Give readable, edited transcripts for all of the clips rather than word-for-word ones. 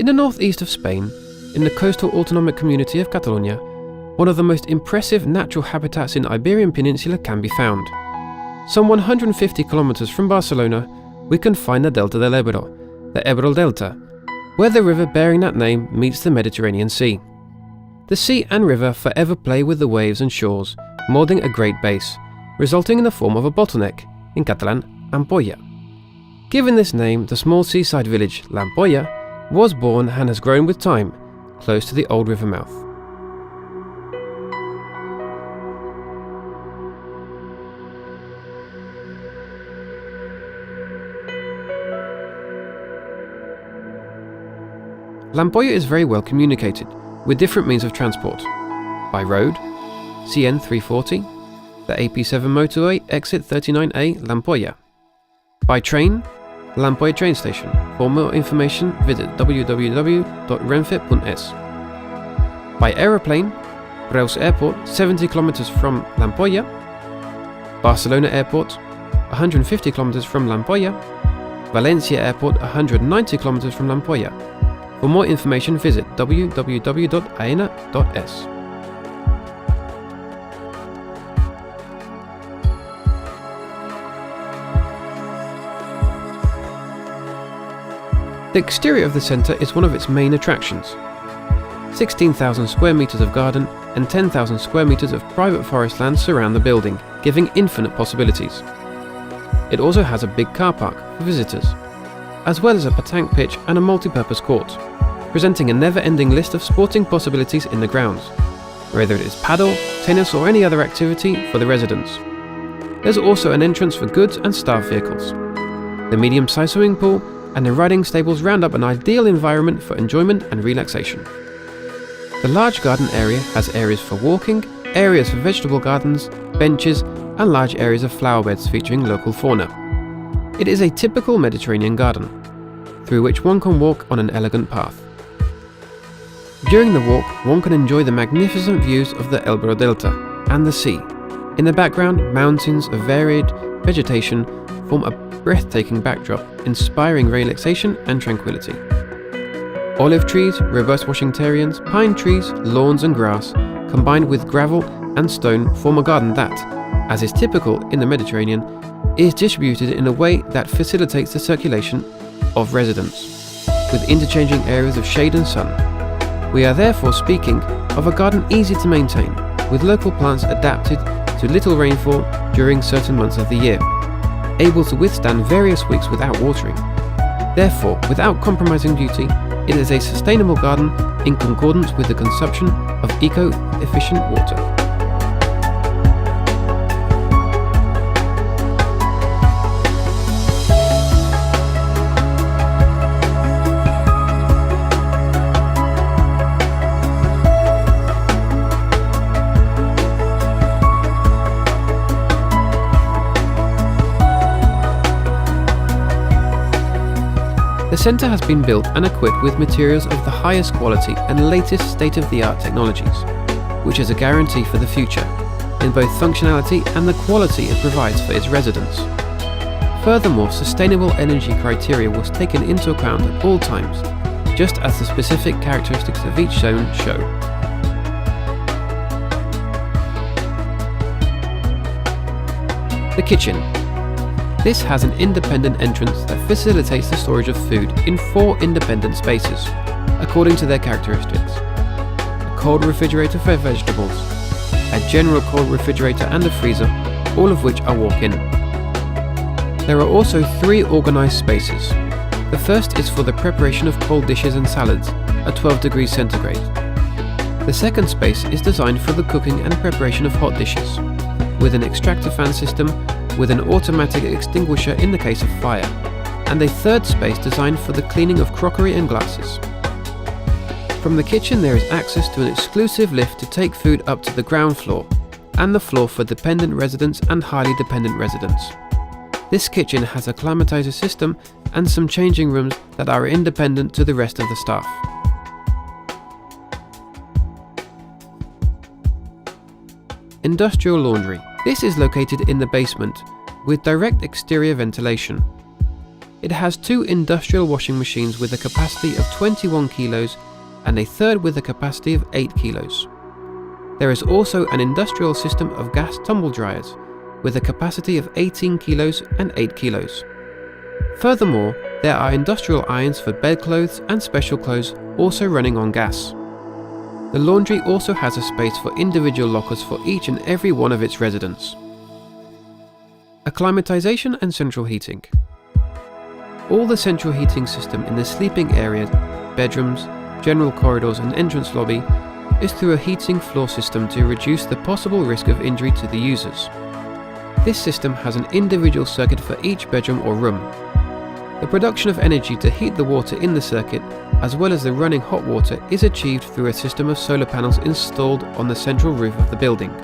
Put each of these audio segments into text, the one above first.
In the northeast of Spain, in the coastal autonomic community of Catalonia, one of the most impressive natural habitats in the Iberian Peninsula can be found. Some 150 kilometers from Barcelona, we can find the Delta del Ebro, the Ebro Delta, where the river bearing that name meets the Mediterranean Sea. The sea and river forever play with the waves and shores, moulding a great base, resulting in the form of a bottleneck, in Catalan, Ampolla. Given this name, the small seaside village, L'Ampolla, was born and has grown with time, close to the old river mouth. L'Ampolla is very well communicated, with different means of transport. By road, CN 340, the AP7 motorway, exit 39A, L'Ampolla. By train, L'Ampolla train station. For more information, visit www.renfe.es. By aeroplane, Reus Airport, 70 km from L'Ampolla. Barcelona Airport, 150 km from L'Ampolla. Valencia Airport, 190 km from L'Ampolla. For more information, visit www.aena.es. The exterior of the centre is one of its main attractions. 16,000 square metres of garden and 10,000 square metres of private forest land surround the building, giving infinite possibilities. It also has a big car park for visitors, as well as a petanque pitch and a multi-purpose court, presenting a never-ending list of sporting possibilities in the grounds, whether it is paddle, tennis or any other activity for the residents. There's also an entrance for goods and staff vehicles. The medium-sized swimming pool and the riding stables round up an ideal environment for enjoyment and relaxation. The large garden area has areas for walking, areas for vegetable gardens, benches and large areas of flower beds featuring local fauna. It is a typical Mediterranean garden, through which one can walk on an elegant path. During the walk, one can enjoy the magnificent views of the Ebro Delta and the sea. In the background, mountains of varied vegetation form a breathtaking backdrop, inspiring relaxation and tranquility. Olive trees, robust Washingtonians, pine trees, lawns and grass, combined with gravel and stone, form a garden that, as is typical in the Mediterranean, is distributed in a way that facilitates the circulation of residents, with interchanging areas of shade and sun. We are therefore speaking of a garden easy to maintain, with local plants adapted to little rainfall during certain months of the year, able to withstand various weeks without watering. Therefore, without compromising beauty, it is a sustainable garden in concordance with the consumption of eco-efficient water. The centre has been built and equipped with materials of the highest quality and latest state-of-the-art technologies, which is a guarantee for the future, in both functionality and the quality it provides for its residents. Furthermore, sustainable energy criteria was taken into account at all times, just as the specific characteristics of each zone show. The kitchen. This has an independent entrance that facilitates the storage of food in 4 independent spaces, according to their characteristics. A cold refrigerator for vegetables, a general cold refrigerator and a freezer, all of which are walk-in. There are also 3 organized spaces. The first is for the preparation of cold dishes and salads at 12 degrees centigrade. The second space is designed for the cooking and preparation of hot dishes, with an extractor fan system with an automatic extinguisher in the case of fire, and a third space designed for the cleaning of crockery and glasses. From the kitchen there is access to an exclusive lift to take food up to the ground floor, and the floor for dependent residents and highly dependent residents. This kitchen has a climatizer system and some changing rooms that are independent to the rest of the staff. Industrial laundry. This is located in the basement, with direct exterior ventilation. It has 2 industrial washing machines with a capacity of 21 kilos and a third with a capacity of 8 kilos. There is also an industrial system of gas tumble dryers with a capacity of 18 kilos and 8 kilos. Furthermore, there are industrial irons for bedclothes and special clothes also running on gas. The laundry also has a space for individual lockers for each and every one of its residents. Acclimatization and central heating. All the central heating system in the sleeping area, bedrooms, general corridors and entrance lobby is through a heating floor system to reduce the possible risk of injury to the users. This system has an individual circuit for each bedroom or room. The production of energy to heat the water in the circuit, as well as the running hot water, is achieved through a system of solar panels installed on the central roof of the building.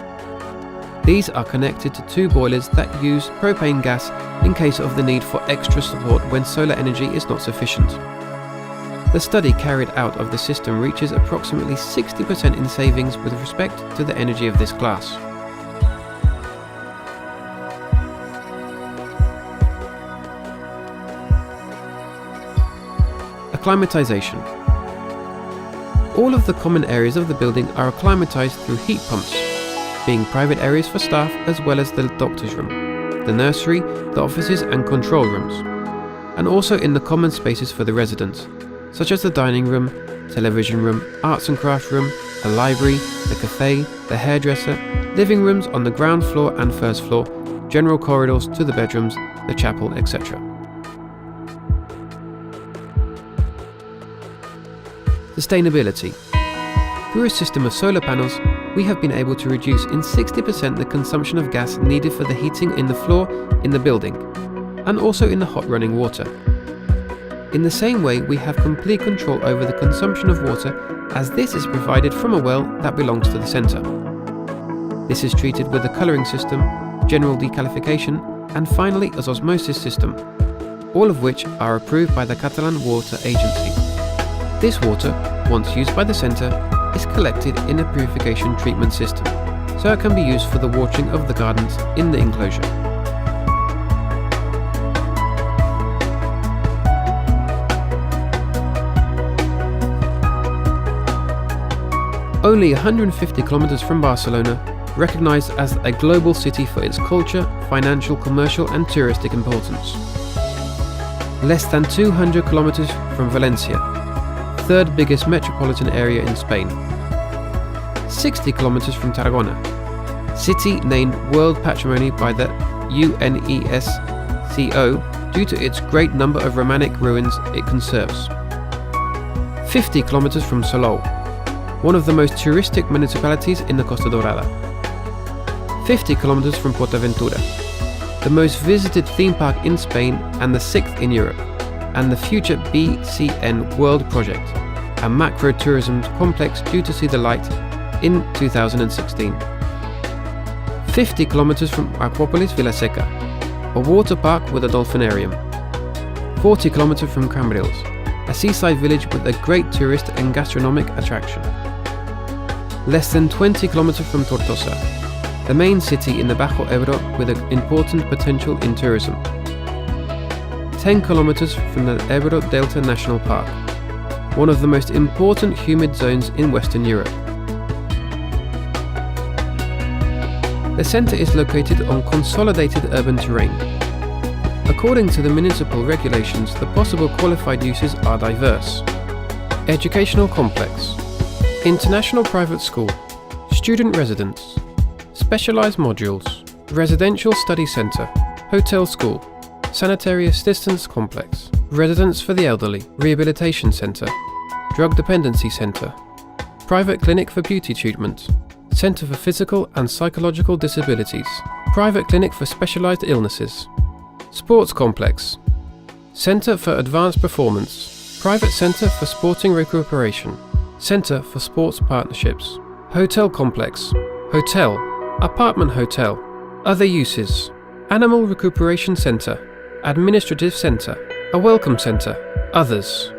These are connected to 2 boilers that use propane gas in case of the need for extra support when solar energy is not sufficient. The study carried out of the system reaches approximately 60% in savings with respect to the energy of this class. Acclimatization. All of the common areas of the building are acclimatized through heat pumps, being private areas for staff as well as the doctor's room, the nursery, the offices and control rooms, and also in the common spaces for the residents, such as the dining room, television room, arts and craft room, a library, the cafe, the hairdresser, living rooms on the ground floor and first floor, general corridors to the bedrooms, the chapel, etc. Sustainability. Through a system of solar panels, we have been able to reduce in 60% the consumption of gas needed for the heating in the floor in the building, and also in the hot running water. In the same way, we have complete control over the consumption of water, as this is provided from a well that belongs to the centre. This is treated with a colouring system, general decalification, and finally an osmosis system, all of which are approved by the Catalan Water Agency. This water, once used by the centre, is collected in a purification treatment system, so it can be used for the watering of the gardens in the enclosure. Only 150 kilometers from Barcelona, recognized as a global city for its culture, financial, commercial and touristic importance. Less than 200 kilometers from Valencia, third biggest metropolitan area in Spain. 60 kilometers from Tarragona, city named World Patrimony by the UNESCO due to its great number of Romanic ruins it conserves. 50 kilometers from Salou, one of the most touristic municipalities in the Costa Dorada. 50 kilometers from Portaventura, the most visited theme park in Spain and the 6th in Europe, and the future BCN World Project, a macro tourism complex due to see the light in 2016. 50 kilometers from Aquapolis Vilaseca, a water park with a dolphinarium. 40 kilometers from Cambrils, a seaside village with a great tourist and gastronomic attraction. Less than 20 kilometers from Tortosa, the main city in the Bajo Ebro with an important potential in tourism. 10 kilometers from the Ebro Delta National Park, one of the most important humid zones in Western Europe. The centre is located on consolidated urban terrain. According to the municipal regulations, the possible qualified uses are diverse. Educational complex, international private school, student residence, specialised modules, residential study centre, hotel school, sanitary assistance complex, residence for the elderly, rehabilitation centre, drug dependency centre, private clinic for beauty treatment, centre for physical and psychological disabilities, private clinic for specialised illnesses, sports complex, centre for advanced performance, private centre for sporting recuperation, centre for sports partnerships, hotel complex, hotel, apartment hotel, other uses, animal recuperation centre, administrative centre, a welcome centre, others.